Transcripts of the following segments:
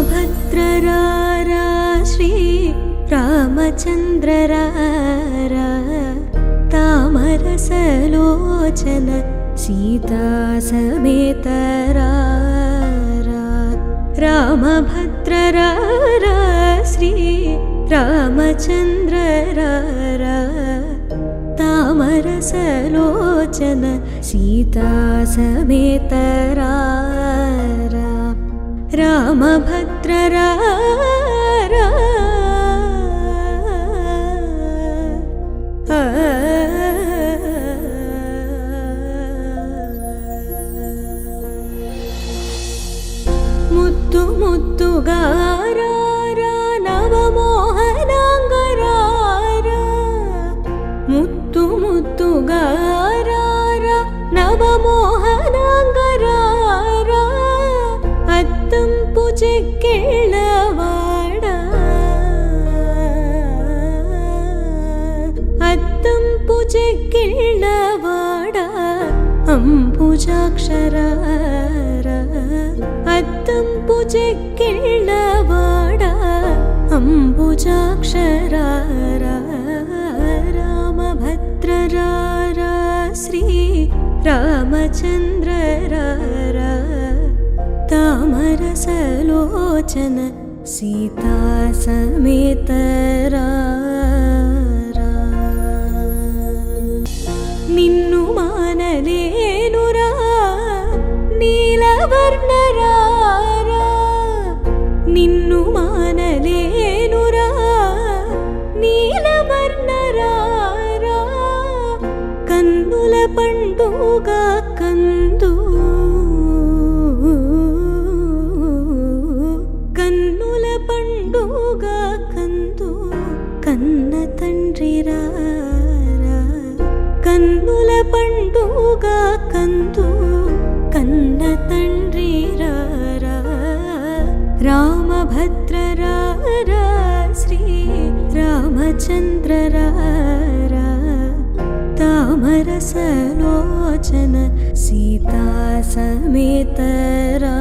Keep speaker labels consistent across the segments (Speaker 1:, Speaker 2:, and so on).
Speaker 1: रामभद्ररारा श्री रामचन्द्ररारा तामरसलोचन सीता समेतरारा रामभद्ररारा श्री रामचन्द्ररारा तामरसलोचन सीता समेतरारा रामभद्ररारा मुत्तु मुत्तुगारारा नवमोहनांगरारा मुत्तु मुत्तुगारारा नवमोहनांगरारा अत्तम पूजे केळवाड़ा अत्तम पूजे केळवाड़ा अंबुजाक्षरारा अत्तम पूजे केळवाड़ा अंबुजाक्षरारा रामभद्ररारा श्री रामचन्द्ररारा तामरसलोचन सीता समेतरारा निन्नु मानलेनुरा नीलवर्णरारा निन्नु मानलेनुरा नीलवर्णरारा कन्नुल पंडुगा कंदु कन्नुल पंडुगा कंदु कन्न तंड्रिरारा कन्नुल पंडुगा कंदु कन्न तंड्रिरारा रामभद्ररारा श्री रामचन्द्ररारा तामरसलोचन सीता समेतरारा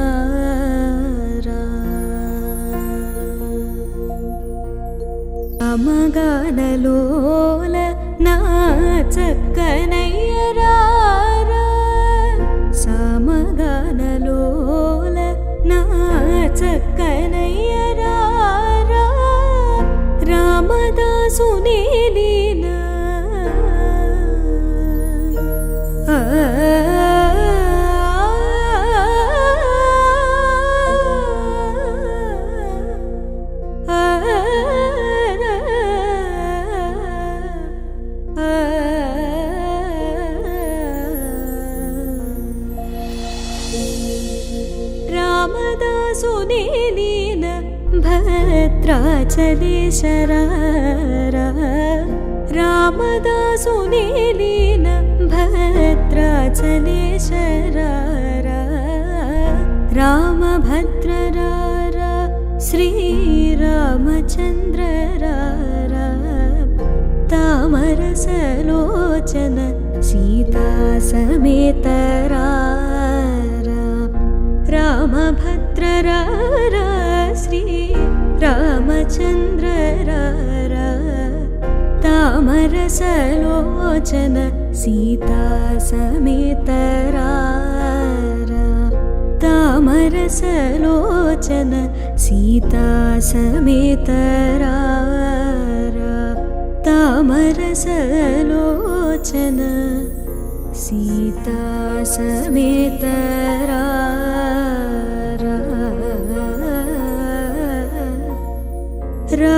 Speaker 1: समगानलोल नाचक्कनय्यरारा समगानलोल नाचक्कनय्यरारा रामदासुने लीला रामदासुने लीला भद्राचलेशरारा रामदासुने लीला भद्राचलेशरारा रामभद्ररारा श्री रामचन्द्ररारा तामरसलोचन सीता समेतरारा रामभद्ररारा श्री रामचन्द्ररारा तामरसलोचन सीता समेतरारा तामरसलोचन सीता समेतरारा तामरसलोचन सीता समेतरारा रा